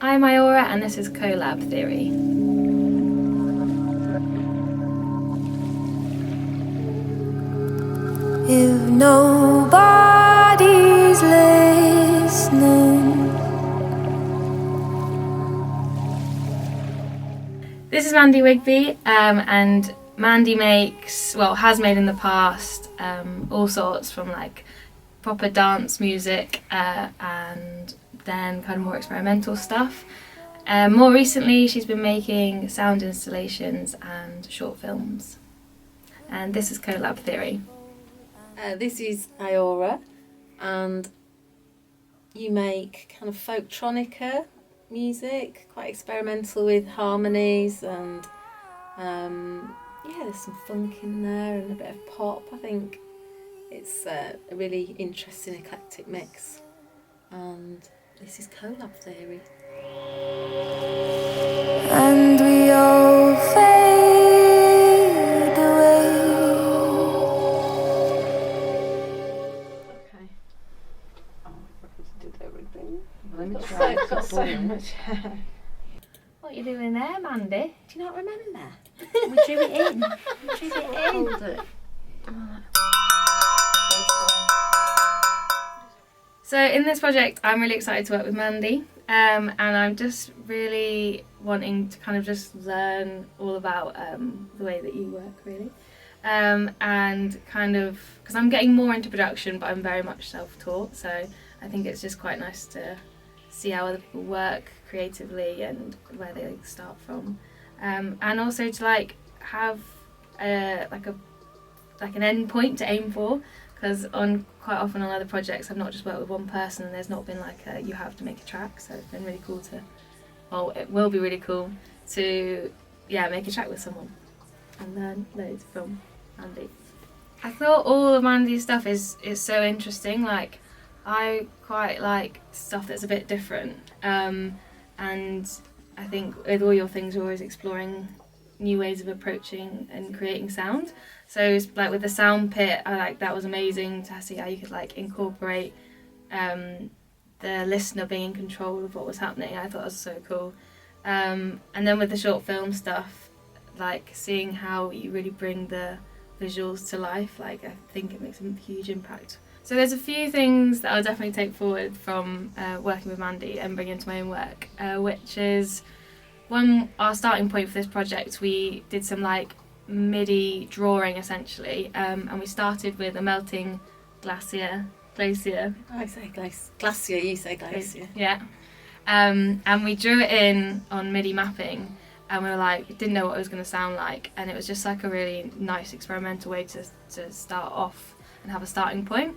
I'm IORA and this is Collab Theory. If nobody's listening. This is Mandy Wigby, and Mandy has made in the past all sorts from like proper dance music and then kind of more experimental stuff. More recently she's been making sound installations and short films. And this is Collab Theory. This is IORA, and you make kind of folktronica music, quite experimental with harmonies, and there's some funk in there and a bit of pop. I think it's a really interesting eclectic mix, and this is Collab Theory. And we all fade away. Okay. Oh, I did everything. Let me try. Got so much hair. What are you doing there, Mandy? Do you not remember? We drew it in. We drew it in. Hold it. So in this project I'm really excited to work with Mandy, and I'm just really wanting to kind of just learn all about the way that you work really, and kind of, because I'm getting more into production but I'm very much self-taught, so I think it's just quite nice to see how other people work creatively and where they start from, and also to like have like an end point to aim for. Because quite often on other projects I've not just worked with one person and there's not been like you have to make a track, so it's been really cool it will be really cool to make a track with someone and learn loads from Mandy. I thought all of Mandy's stuff is so interesting. Like, I quite like stuff that's a bit different, and I think with all your things you're always exploring new ways of approaching and creating sound. So it's like with the sound pit, that was amazing to see how you could like incorporate the listener being in control of what was happening. I thought that was so cool. And then with the short film stuff, like seeing how you really bring the visuals to life, like I think it makes a huge impact. So there's a few things that I'll definitely take forward from working with Mandy and bring into my own work, which is our starting point for this project. We did some like MIDI drawing essentially, and we started with a melting glacier. I say glacier, you say glacier. Yeah. And we drew it in on MIDI mapping, and we were like, didn't know what it was going to sound like, and it was just like a really nice experimental way to start off and have a starting point.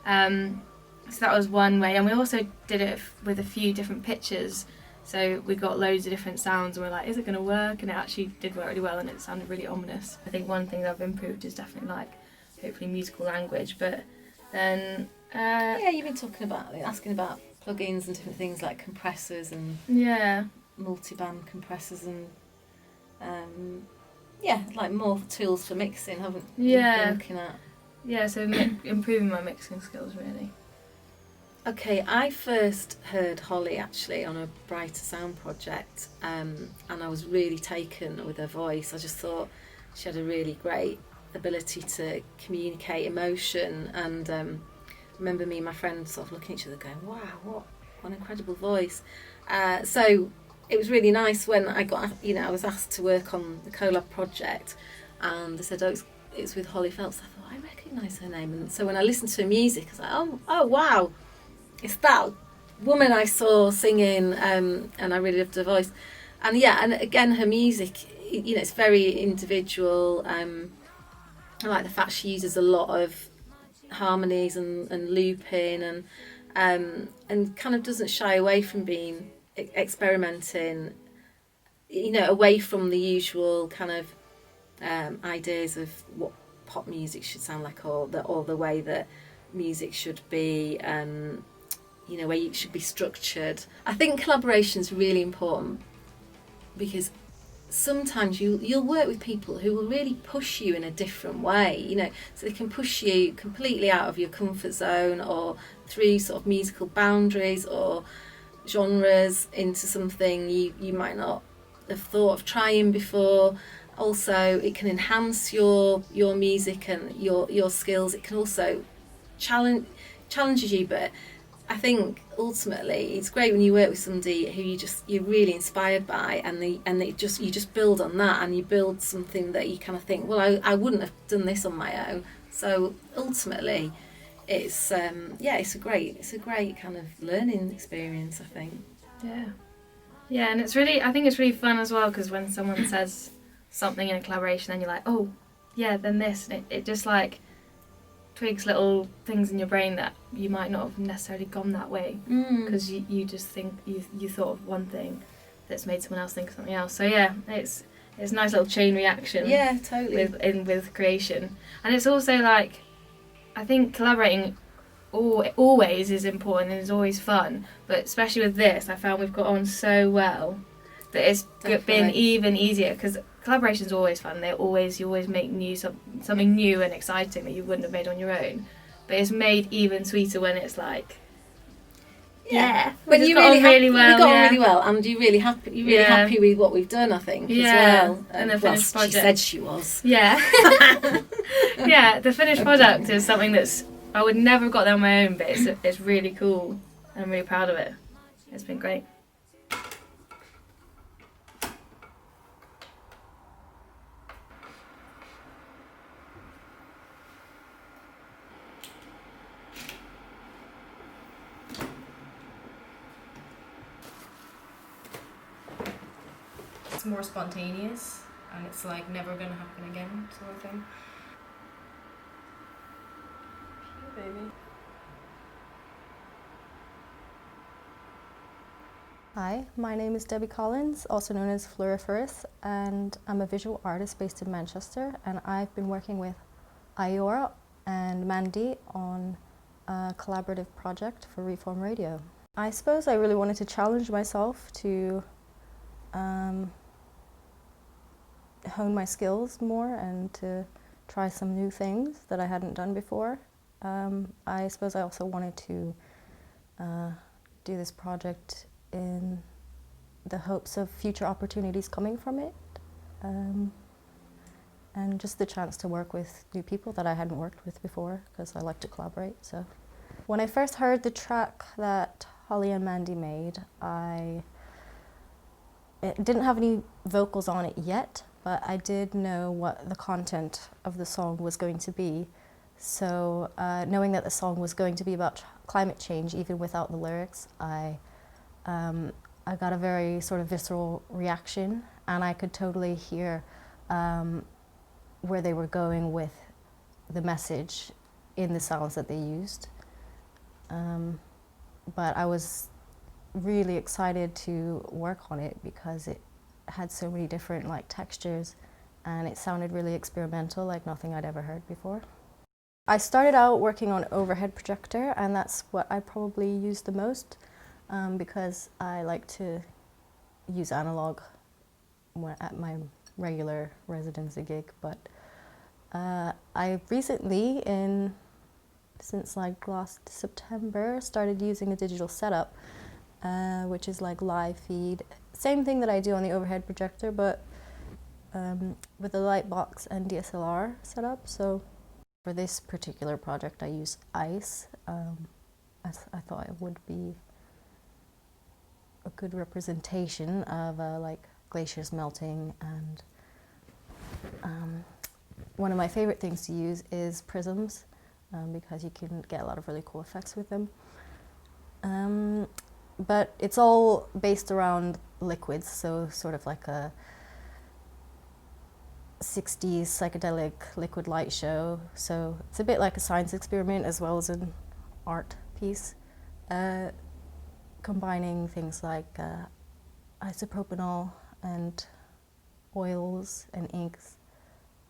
So that was one way, and we also did it with a few different pitches. So we got loads of different sounds and we're like, is it going to work? And it actually did work really well and it sounded really ominous. I think one thing that I've improved is definitely like, hopefully musical language, but then... you've been asking about plugins and different things like compressors and multi-band compressors and like more tools for mixing, haven't you? Been looking at? Yeah, so improving my mixing skills really. Okay, I first heard Holly actually on a Brighter Sound project, and I was really taken with her voice. I just thought she had a really great ability to communicate emotion, and I remember me and my friend sort of looking at each other going, wow, what an incredible voice. So it was really nice when I was asked to work on the Collab project, and they said, it's with Holly Phelps. I thought, I recognise her name, and so when I listened to her music I was like, oh wow, it's that woman I saw singing, and I really loved her voice. And and again, her music, it's very individual. I like the fact she uses a lot of harmonies and looping, and kind of doesn't shy away from being experimenting, away from the usual kind of ideas of what pop music should sound like, or the way that music should be, where it should be structured. I think collaboration is really important, because sometimes you'll work with people who will really push you in a different way, so they can push you completely out of your comfort zone or through sort of musical boundaries, or genres into something you might not have thought of trying before. Also, it can enhance your music and your skills. It can also challenges you, but I think ultimately it's great when you work with somebody who you're really inspired by, and you just build on that, and you build something that you kind of think, well, I wouldn't have done this on my own. So ultimately, it's a great kind of learning experience, I think. Yeah, and I think it's really fun as well, because when someone says something in a collaboration, then you're like, oh yeah, then this, and it just like twigs little things in your brain that you might not have necessarily gone that way, because you just think you thought of one thing that's made someone else think of something else. So yeah, it's a nice little chain reaction. Yeah, totally. With creation, and it's also like, I think collaborating always is important and is always fun, but especially with this, I found we've got on so well that it's been even easier, because collaboration's always fun. You always make something new and exciting that you wouldn't have made on your own. But it's made even sweeter when it's like, when you got on really well, and you're really happy with what we've done, I think, as well. And the finished project. She said she was. Yeah. Yeah, the finished product is something that's, I would never have got there on my own, but it's really cool. I'm really proud of it. It's been great. It's more spontaneous, and it's like never gonna happen again, sort of thing. Hey, baby. Hi, my name is Debbie Collins, also known as Floriferous, and I'm a visual artist based in Manchester, and I've been working with IORA and Mandy on a collaborative project for Reform Radio. I suppose I really wanted to challenge myself to hone my skills more and to try some new things that I hadn't done before. I suppose I also wanted to do this project in the hopes of future opportunities coming from it, and just the chance to work with new people that I hadn't worked with before, because I like to collaborate. So when I first heard the track that Holly and Mandy made, it didn't have any vocals on it yet, but I did know what the content of the song was going to be. So knowing that the song was going to be about climate change, even without the lyrics, I got a very sort of visceral reaction, and I could totally hear where they were going with the message in the sounds that they used. But I was really excited to work on it because it had so many different textures, and it sounded really experimental, like nothing I'd ever heard before. I started out working on overhead projector, and that's what I probably used the most, because I like to use analog at my regular residency gig. But I recently, since last September, started using a digital setup, which is like live feed. Same thing that I do on the overhead projector, but with a light box and DSLR setup. So for this particular project, I use ice. I thought it would be a good representation of glaciers melting, and one of my favorite things to use is prisms, because you can get a lot of really cool effects with them. But it's all based around liquids, so sort of like a 60s psychedelic liquid light show. So it's a bit like a science experiment as well as an art piece, combining things like isopropanol and oils and inks,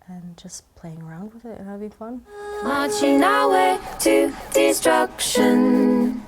and just playing around with it and having fun. Marching our way to destruction.